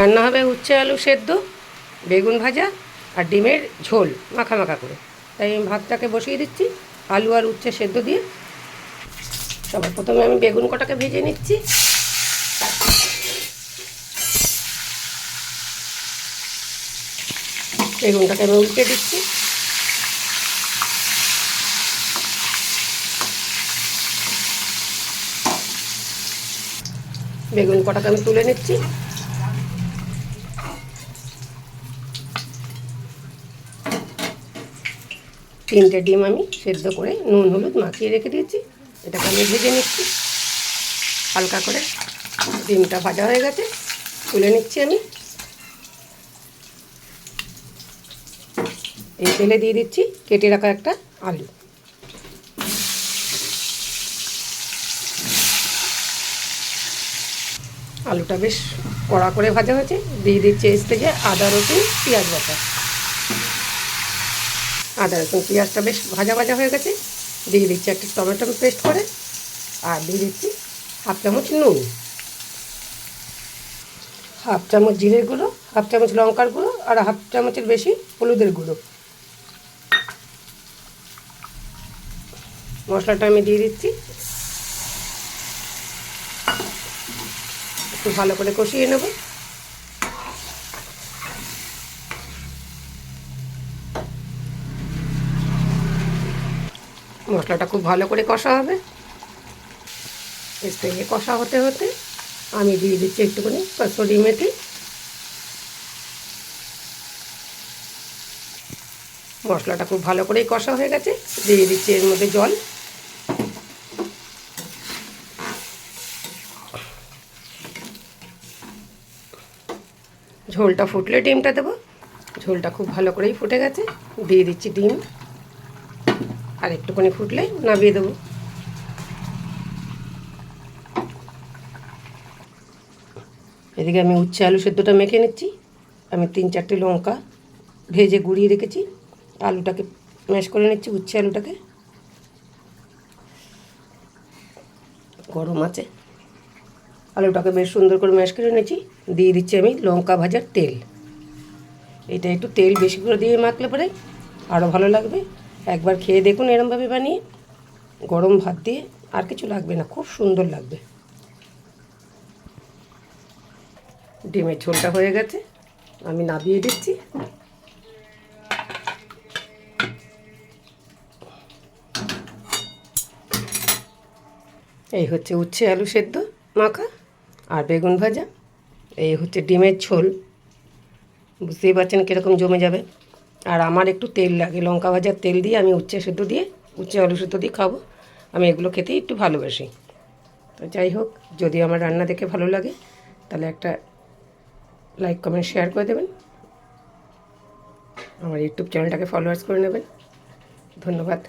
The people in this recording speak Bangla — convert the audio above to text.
রান্না হবে উচ্ছে আলু সেদ্ধ, বেগুন ভাজা আর ডিমের ঝোল মাখা মাখা করে। তাই আমি ভাতটাকে বসিয়ে দিচ্ছি আলু আর উচ্ছে সেদ্ধ দিয়ে। সবার প্রথমে আমি বেগুন কটাকে ভেজে নিচ্ছি। বেগুনটাকে আমি উল্টে দিচ্ছি। বেগুন কটাকে আমি তুলে নিচ্ছি। তিনটে ডিম আমি সেদ্ধ করে নুন হলুদ মাখিয়ে রেখে দিয়েছি। এটাকে আমি ভেজে নিচ্ছি হালকা করে। ডিমটা ভাজা হয়ে গেছে, তুলে নিচ্ছি আমি। এই তেলে দিয়ে দিচ্ছি কেটে রাখা একটা আলু। আলুটা বেশ কড়া করে ভাজা হয়েছে, দিয়ে দিচ্ছি এর থেকে আদা রসুন পেঁয়াজ বাটা। আদা রসুন পেঁয়াজটা বেশ ভাজা ভাজা হয়ে গেছে, দিয়ে দিচ্ছি একটা টমেটো পেস্ট করে, আর দিয়ে দিচ্ছি হাফ চামচ নুন, হাফ চামচ জিরের গুঁড়ো, হাফ চামচ লঙ্কার গুঁড়ো, আর হাফ চামচের বেশি হলুদের গুঁড়ো। মশলাটা আমি দিয়ে দিচ্ছি, একটু ভালো করে কষিয়ে নেব। মশলাটা খুব ভালো করে কষা হবে। এর থেকে কষা হতে হতে আমি দিয়ে দিচ্ছি একটুখানি কসুরি মেথি। মশলাটা খুব ভালো করেই কষা হয়ে গেছে, দিয়ে দিচ্ছি এর মধ্যে জল। ঝোলটা ফুটলে ডিমটা দেবো। ঝোলটা খুব ভালো করেই ফুটে গেছে, দিয়ে দিচ্ছি ডিম। আর একটুখানি ফুটলে নামিয়ে দেবো। এদিকে আমি উচ্ছে আলু সেদ্ধটা মেখে নিচ্ছি। আমি 3-4টে লঙ্কা ভেজে গুঁড়িয়ে রেখেছি। আলুটাকে ম্যাশ করে নিচ্ছি, উচ্ছে আলুটাকে। গরম আছে, আলুটাকে বেশ সুন্দর করে ম্যাশ করে নিয়েছি। দিয়ে দিচ্ছি আমি লঙ্কা ভাজার তেল। এটা একটু তেল বেশি করে দিয়ে মাখলে পরে আরও ভালো লাগবে। একবার খেয়ে দেখুন এরমভাবে বানিয়ে, গরম ভাত দিয়ে। আর কিছু লাগবে না, খুব সুন্দর লাগবে। ডিমের ঝোলটা হয়ে গেছে, আমি নামিয়ে দিচ্ছি। এই হচ্ছে উচ্ছে আলু সেদ্ধ মাখা আর বেগুন ভাজা। এই হচ্ছে ডিমের ঝোল। বুঝতেই পারছেন কীরকম জমে যাবে। আর আমার একটু তেল লাগে, লঙ্কা ভাজার তেল দিয়ে আমি উচ্ছে সেদ্ধ দিয়ে, উচ্ছে আলু সেদ্ধ দিয়ে খাবো। আমি এগুলো খেতেই একটু ভালোবাসি। তো যাই হোক, যদি আমার রান্না দেখে ভালো লাগে তাহলে একটা লাইক কমেন্ট শেয়ার করে দেবেন। আমার ইউটিউব চ্যানেলটাকে ফলোয়ার্স করে নেবেন। ধন্যবাদ।